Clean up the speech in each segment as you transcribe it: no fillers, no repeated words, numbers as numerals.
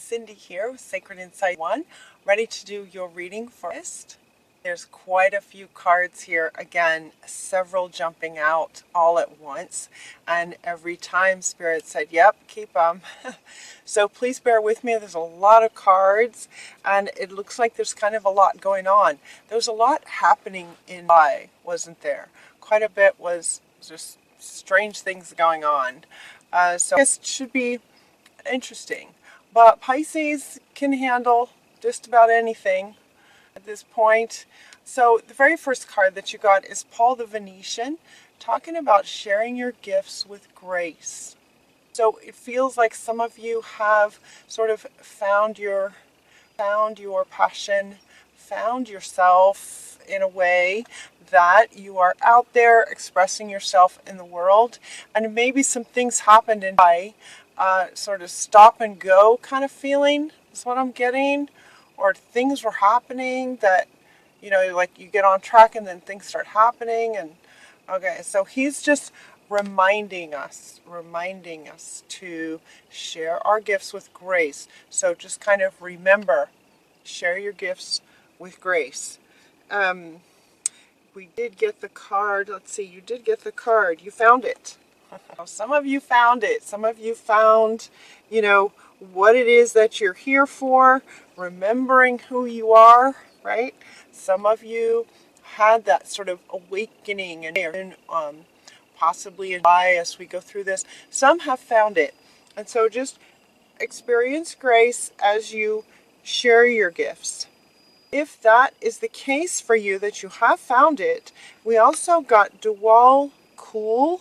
Cindy here with Sacred Insight 1, ready to do your reading for us. There's quite a few cards here, again, several jumping out all at once, and every time Spirit said, yep, keep them. So please bear with me, there's a lot of cards, and it looks like there's kind of a lot going on. There's a lot happening in July, wasn't there? Quite a bit was just strange things going on. So I guess it should be interesting. But Pisces can handle just about anything at this point. So the very first card that you got is Paul the Venetian, talking about sharing your gifts with grace. So it feels like some of you have sort of found your passion, found yourself in a way that you are out there expressing yourself in the world, and maybe some things happened in life. Sort of stop and go kind of feeling is what I'm getting, or things were happening that, you know, like you get on track and then things start happening. And okay, so he's just reminding us to share our gifts with grace. So just kind of remember, share your gifts with grace. We did get the card. Let's see, you did get the card. You found it. Some of you found it. Some of you found, you know, what it is that you're here for, remembering who you are, right? Some of you had that sort of awakening and possibly in July as we go through this. Some have found it. And so just experience grace as you share your gifts. If that is the case for you, that you have found it, we also got Dual Cool.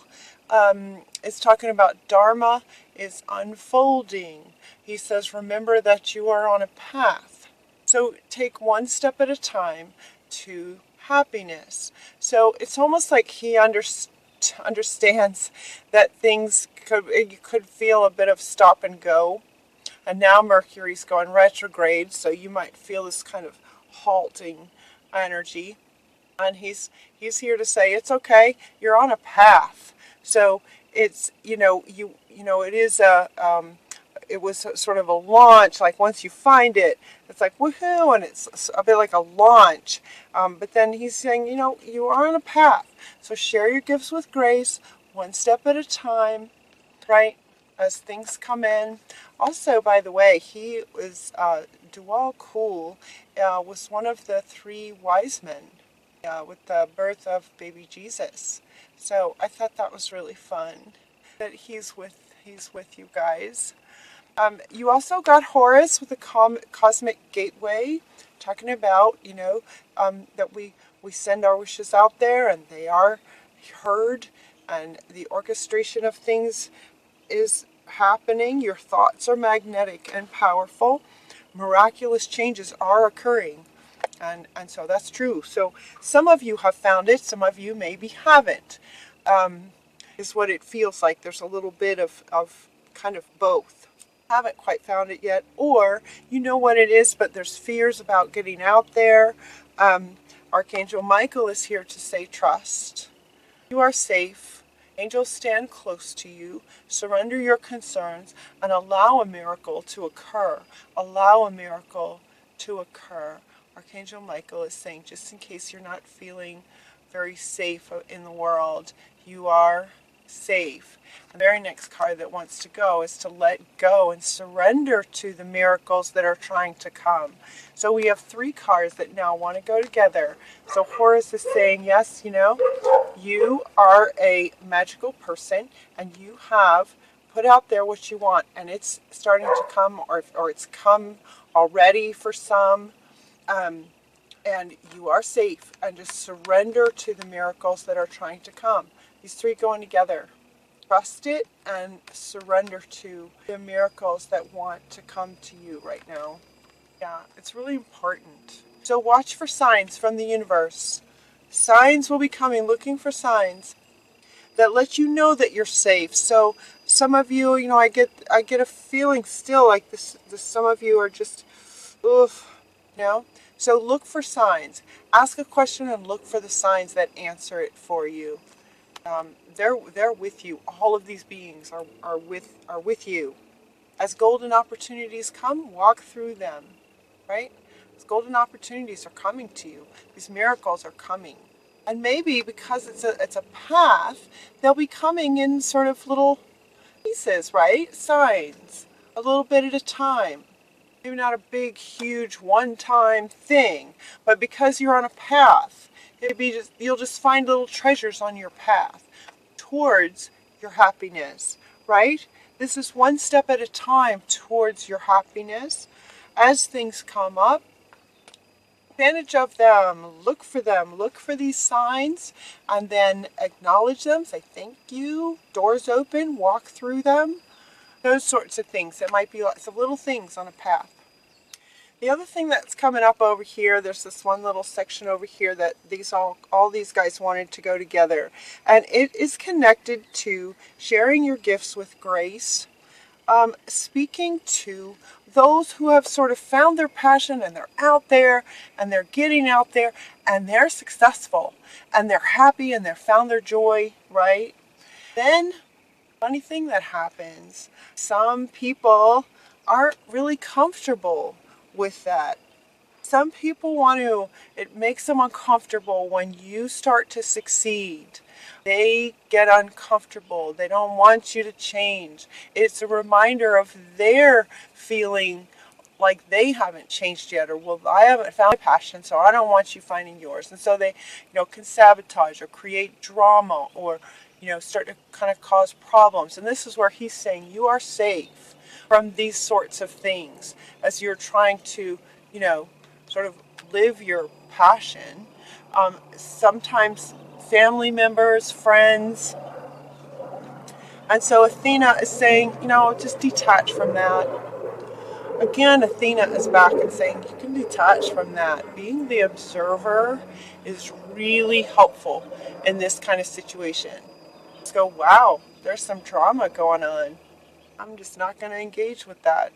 It's talking about Dharma is unfolding. He says, remember that you are on a path. So take one step at a time to happiness. So it's almost like he understands that things you could feel a bit of stop and go. And now Mercury's going retrograde, so you might feel this kind of halting energy. And he's here to say, it's okay, you're on a path. So it's, it is it was sort of a launch, like once you find it, it's like woohoo, and it's a bit like a launch. But then he's saying, you are on a path. So share your gifts with grace, one step at a time, right, as things come in. Also, by the way, he was, Dual Cool was one of the three wise men with the birth of baby Jesus. So I thought that was really fun that he's with you guys. You also got Horus with the Cosmic Gateway, talking about, that we send our wishes out there and they are heard, and the orchestration of things is happening. Your thoughts are magnetic and powerful. Miraculous changes are occurring. And so that's true. So some of you have found it, some of you maybe haven't, is what it feels like. There's a little bit of kind of both. Haven't quite found it yet, or you know what it is, but there's fears about getting out there. Archangel Michael is here to say trust. You are safe. Angels stand close to you. Surrender your concerns and allow a miracle to occur. Allow a miracle to occur. Archangel Michael is saying, just in case you're not feeling very safe in the world, you are safe. The very next card that wants to go is to let go and surrender to the miracles that are trying to come. So we have three cards that now want to go together. So Horus is saying, yes, you are a magical person and you have put out there what you want, and it's starting to come, or it's come already for some. And you are safe, and just surrender to the miracles that are trying to come. These three going together. Trust it and surrender to the miracles that want to come to you right now. Yeah, it's really important. So watch for signs from the universe. Signs will be coming, looking for signs that let you know that you're safe. So some of you, I get a feeling still like this some of you are just, oof, So look for signs. Ask a question and look for the signs that answer it for you. They're with you. All of these beings are with you. As golden opportunities come, walk through them, right? These golden opportunities are coming to you. These miracles are coming. And maybe because it's a path, they'll be coming in sort of little pieces, right? Signs, a little bit at a time. Maybe not a big, huge, one-time thing, but because you're on a path, you'll just find little treasures on your path towards your happiness, right? This is one step at a time towards your happiness. As things come up, advantage of them, look for these signs, and then acknowledge them, say thank you, doors open, walk through them, those sorts of things. It might be lots of little things on a path. The other thing that's coming up over here, there's this one little section over here that all these guys wanted to go together, and it is connected to sharing your gifts with grace, speaking to those who have sort of found their passion and they're out there and they're getting out there and they're successful and they're happy and they've found their joy, right? Then, funny thing that happens, some people aren't really comfortable with that. Some people it makes them uncomfortable when you start to succeed. They get uncomfortable. They don't want you to change. It's a reminder of their feeling like they haven't changed yet, or well, I haven't found my passion, so I don't want you finding yours. And so they, can sabotage or create drama, or, start to kind of cause problems. And this is where he's saying you are safe from these sorts of things as you're trying to, sort of live your passion. Sometimes family members, friends. And so Athena is saying, just detach from that. Again, Athena is back and saying you can detach from that. Being the observer is really helpful in this kind of situation. Just go, wow, there's some drama going on. I'm just not going to engage with that.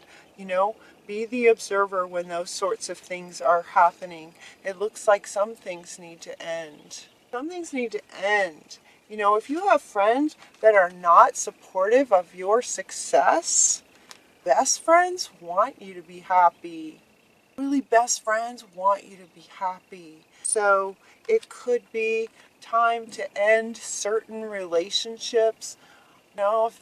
Be the observer when those sorts of things are happening. It looks like some things need to end. Some things need to end. If you have friends that are not supportive of your success, best friends want you to be happy. Really, best friends want you to be happy. So it could be time to end certain relationships.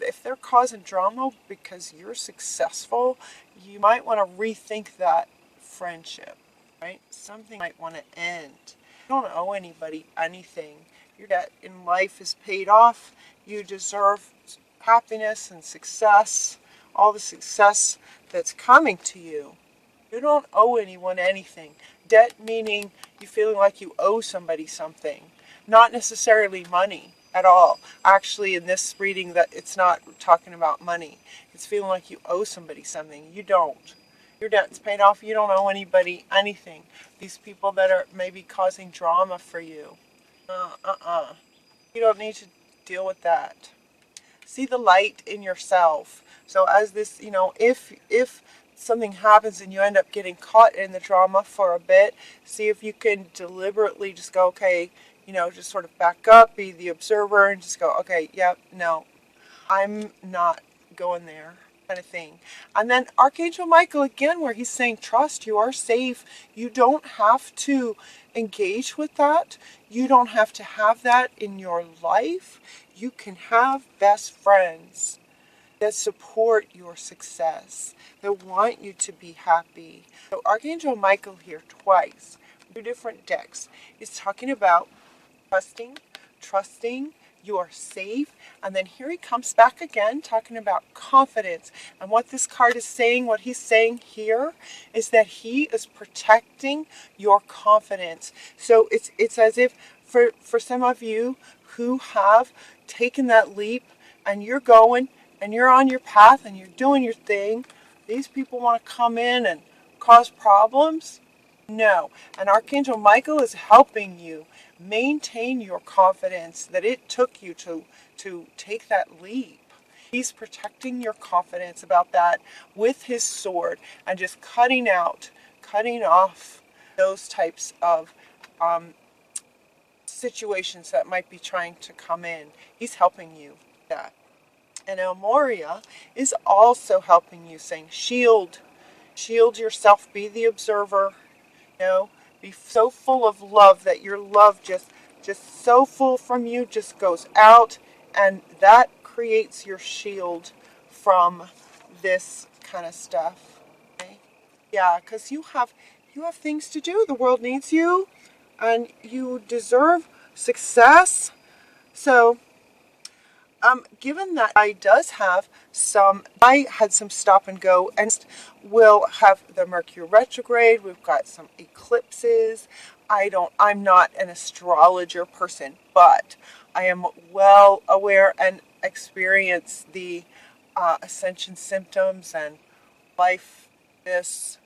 If they're causing drama because you're successful, you might want to rethink that friendship, right? Something might want to end. You don't owe anybody anything. Your debt in life is paid off. You deserve happiness and success, all the success that's coming to you. You don't owe anyone anything. Debt meaning you feeling like you owe somebody something, not necessarily money at all. Actually, in this reading, that it's not talking about money. It's feeling like you owe somebody something. You don't. Your debt's paid off. You don't owe anybody anything. These people that are maybe causing drama for you, you don't need to deal with that. See the light in yourself. So as this, if something happens and you end up getting caught in the drama for a bit, see if you can deliberately just go, okay, just sort of back up, be the observer, and just go, okay, yep, no, I'm not going there, kind of thing. And then Archangel Michael, again, where he's saying, trust, you are safe. You don't have to engage with that. You don't have to have that in your life. You can have best friends that support your success, that want you to be happy. So Archangel Michael here twice, 2 different decks, is talking about trusting, you are safe. And then here he comes back again talking about confidence. And what this card is saying, what he's saying here, is that he is protecting your confidence. So it's as if for some of you who have taken that leap and you're going and you're on your path and you're doing your thing, these people want to come in and cause problems. No. And Archangel Michael is helping you maintain your confidence that it took you to take that leap. He's protecting your confidence about that with his sword and just cutting off those types of situations that might be trying to come in. He's helping you with that. And El Moria is also helping you, saying shield yourself, be the observer, you know, be so full of love that your love just so full from you just goes out, and that creates your shield from this kind of stuff. Okay? Yeah, because you have things to do. The world needs you, and you deserve success. So given that I had some stop and go, and we'll have the Mercury retrograde. We've got some eclipses. I'm not an astrologer person, but I am well aware and experience the ascension symptoms and life this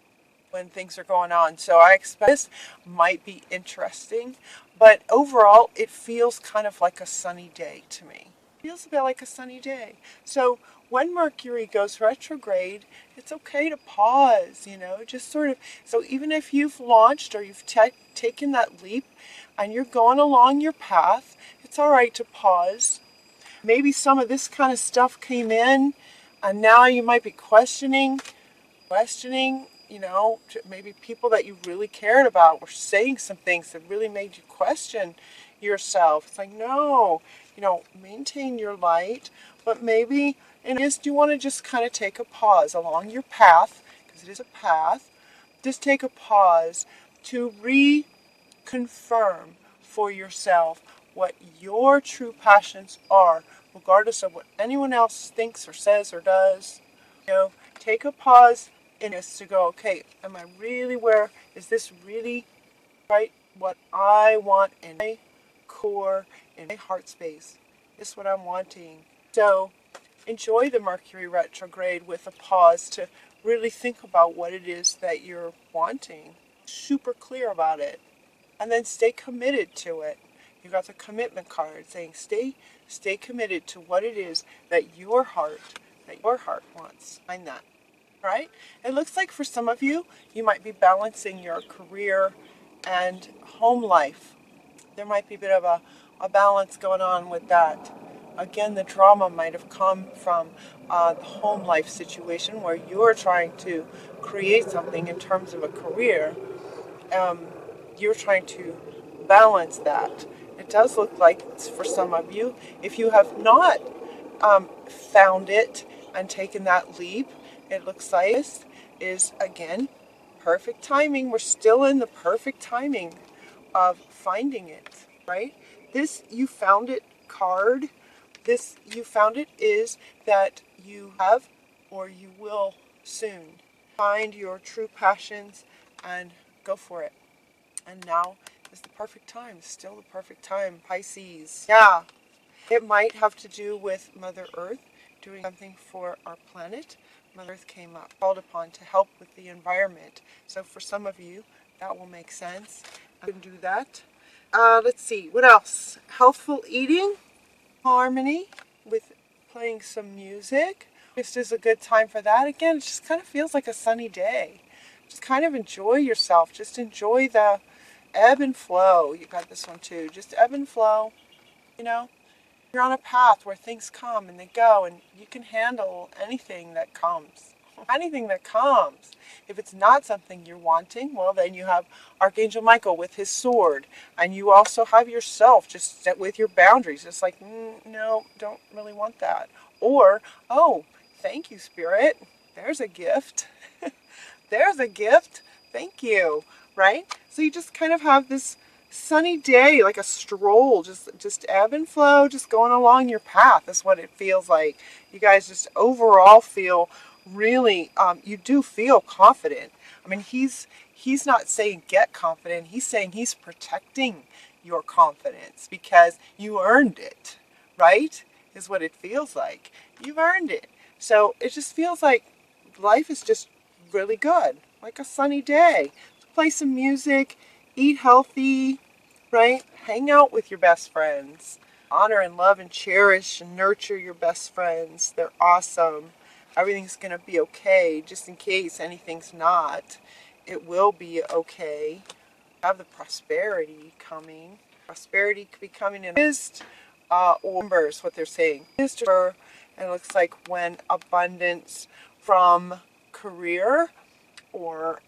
when things are going on. So I expect this might be interesting, but overall it feels kind of like a sunny day to me. It feels a bit like a sunny day. So when Mercury goes retrograde, it's okay to pause, just sort of. So even if you've launched or you've taken that leap and you're going along your path, it's all right to pause. Maybe some of this kind of stuff came in and now you might be questioning, maybe people that you really cared about were saying some things that really made you question yourself. It's like, no, maintain your light, but maybe, and do you want to just kind of take a pause along your path, because it is a path, just take a pause to reconfirm for yourself what your true passions are, regardless of what anyone else thinks or says or does. Take a pause in this to go, okay, am I really is this really right what I want in my core, in my heart space? Is this what I'm wanting? So enjoy the Mercury retrograde with a pause to really think about what it is that you're wanting. Super clear about it. And then stay committed to it. You got the commitment card saying stay committed to what it is that your heart wants. Find that. Right? It looks like for some of you, you might be balancing your career and home life. There might be a bit of a balance going on with that. Again, the drama might have come from the home life situation where you're trying to create something in terms of a career. You're trying to balance that. It does look like it's for some of you. If you have not found it and taken that leap, it looks like this is, again, perfect timing. We're still in the perfect timing of finding it, right? This you found it card, this you found it is that you have or you will soon find your true passions and go for it. And now is the perfect time, still the perfect time, Pisces. Yeah, it might have to do with Mother Earth doing something for our planet. Mother Earth came up, called upon to help with the environment. So for some of you, that will make sense. I can do that. Let's see, what else? Healthful eating, harmony with playing some music. This is a good time for that. Again, it just kind of feels like a sunny day. Just kind of enjoy yourself. Just enjoy the ebb and flow. You got this one too. Just ebb and flow, You're on a path where things come and they go, and you can handle anything that comes. Anything that comes. If it's not something you're wanting, well, then you have Archangel Michael with his sword, and you also have yourself just set with your boundaries. It's like, no, don't really want that. Or, oh, thank you, Spirit. There's a gift. There's a gift. Thank you. Right? So you just kind of have this sunny day, like a stroll, just ebb and flow, just going along your path is what it feels like. You guys just overall feel really, you do feel confident. I mean, he's not saying get confident, he's saying he's protecting your confidence because you earned it, right? Is what it feels like. You've earned it. So it just feels like life is just really good, like a sunny day. Play some music, eat healthy, right? Hang out with your best friends. Honor and love and cherish and nurture your best friends. They're awesome. Everything's going to be okay. Just in case anything's not, it will be okay. Have the prosperity coming. Prosperity could be coming in or numbers, what they're saying. And it looks like when abundance from career or,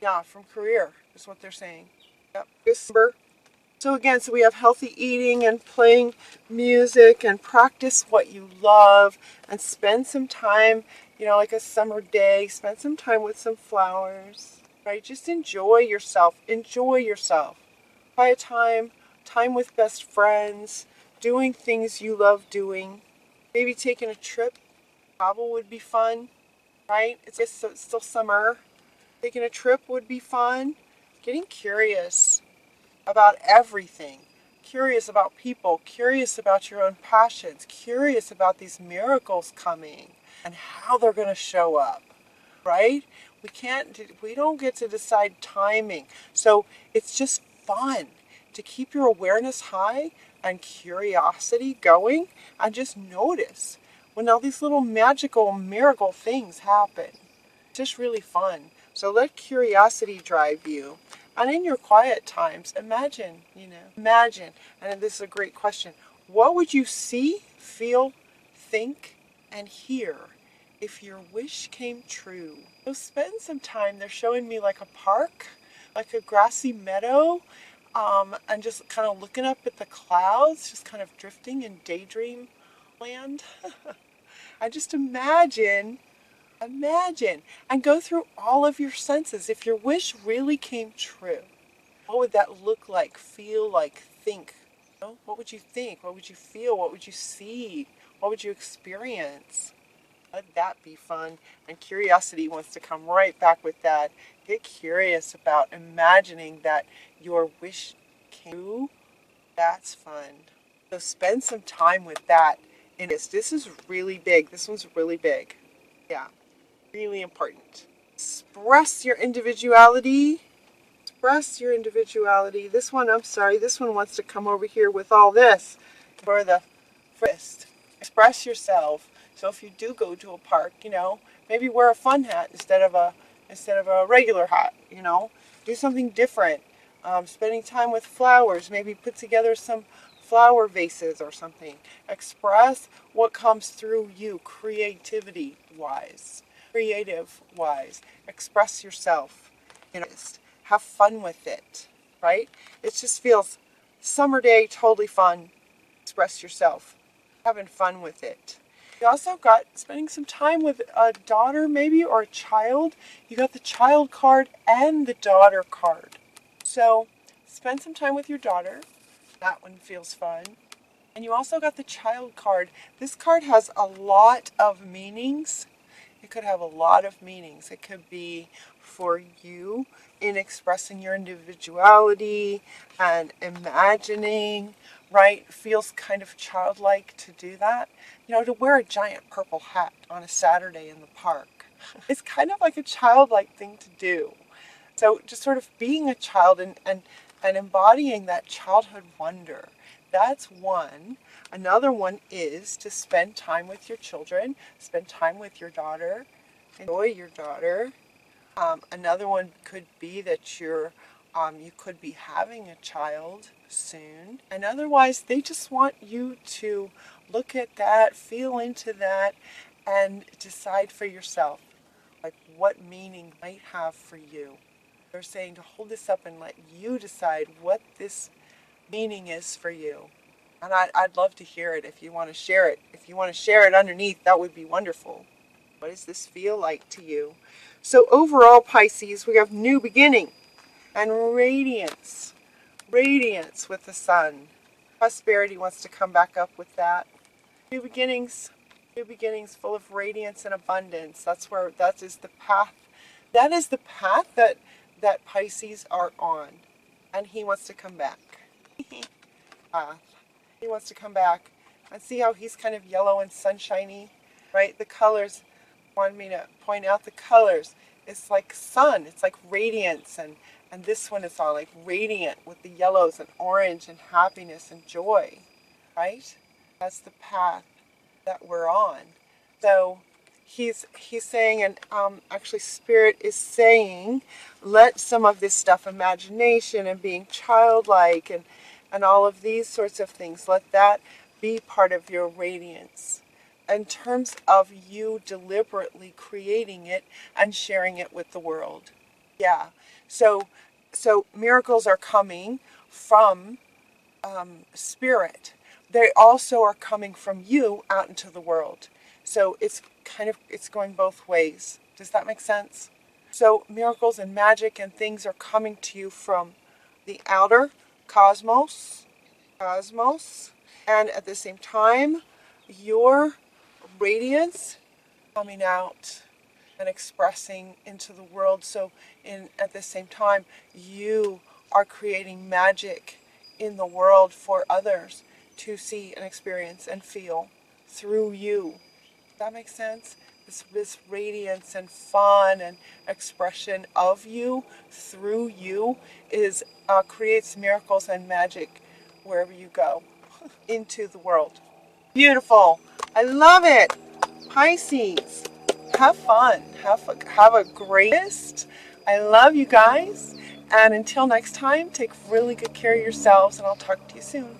yeah, from career is what they're saying. Yep. December. So again, so we have healthy eating and playing music and practice what you love and spend some time, like a summer day, spend some time with some flowers, right? Just enjoy yourself. Enjoy yourself. Quiet time with best friends, doing things you love doing. Maybe taking a trip. Travel would be fun, right? It's still summer. Taking a trip would be fun. Getting curious about everything. Curious about people. Curious about your own passions. Curious about these miracles coming and how they're going to show up, right? We don't get to decide timing. So it's just fun to keep your awareness high and curiosity going and just notice when all these little magical miracle things happen. It's just really fun. So let curiosity drive you. And in your quiet times, imagine, and this is a great question, what would you see, feel, think, and hear if your wish came true? So spend some time, they're showing me like a park, like a grassy meadow, and just kind of looking up at the clouds, just kind of drifting in daydream land. I just imagine, and go through all of your senses. If your wish really came true, what would that look like, feel like, think? What would you think? What would you feel? What would you see? What would you experience? Let that be fun. And curiosity wants to come right back with that. Get curious about imagining that your wish came true. That's fun. So spend some time with that. And this is really big. This one's really big. Yeah, really important. Express your individuality. Express your individuality. This one wants to come over here with all this for the first. Express yourself. So if you do go to a park, maybe wear a fun hat instead of a regular hat. Do something different. Spending time with flowers. Maybe put together some flower vases or something. Express what comes through you, creative wise. Express yourself. Have fun with it, right? It just feels summer day, totally fun. Express yourself. Having fun with it. You also got spending some time with a daughter maybe or a child. You got the child card and the daughter card. So spend some time with your daughter. That one feels fun. And you also got the child card. This card has a lot of meanings. It could have a lot of meanings. It could be for you in expressing your individuality and imagining, right? Feels kind of childlike to do that. To wear a giant purple hat on a Saturday in the park. It's kind of like a childlike thing to do. So just sort of being a child and embodying that childhood wonder. That's one. Another one is to spend time with your children, spend time with your daughter, enjoy your daughter. Another one could be that you could be having a child soon. And otherwise, they just want you to look at that, feel into that, and decide for yourself, like what meaning might have for you. They're saying to hold this up and let you decide what this meaning is for you. And I'd love to hear it if you want to share it. If you want to share it underneath, that would be wonderful. What does this feel like to you? So overall, Pisces, we have new beginning and radiance. Radiance with the sun. Prosperity wants to come back up with that. New beginnings full of radiance and abundance. That is the path. That is the path that Pisces are on. And he wants to come back. He wants to come back. And see how he's kind of yellow and sunshiny, right? The colors, wanted me to point out the colors. It's like sun, it's like radiance, and this one is all like radiant with the yellows and orange and happiness and joy, right? That's the path that we're on. So he's saying, and actually Spirit is saying, let some of this stuff, imagination and being childlike and all of these sorts of things, let that be part of your radiance in terms of you deliberately creating it and sharing it with the world. Yeah. So miracles are coming from spirit. They also are coming from you out into the world. So it's going both ways. Does that make sense? So miracles and magic and things are coming to you from the outer cosmos, and at the same time, your radiance coming out and expressing into the world. So at the same time, you are creating magic in the world for others to see and experience and feel through you. Does that make sense? This radiance and fun and expression of you through you is creates miracles and magic wherever you go into the world. Beautiful. I love it. Pisces, have fun. Have a greatest. I love you guys. And until next time, take really good care of yourselves, and I'll talk to you soon.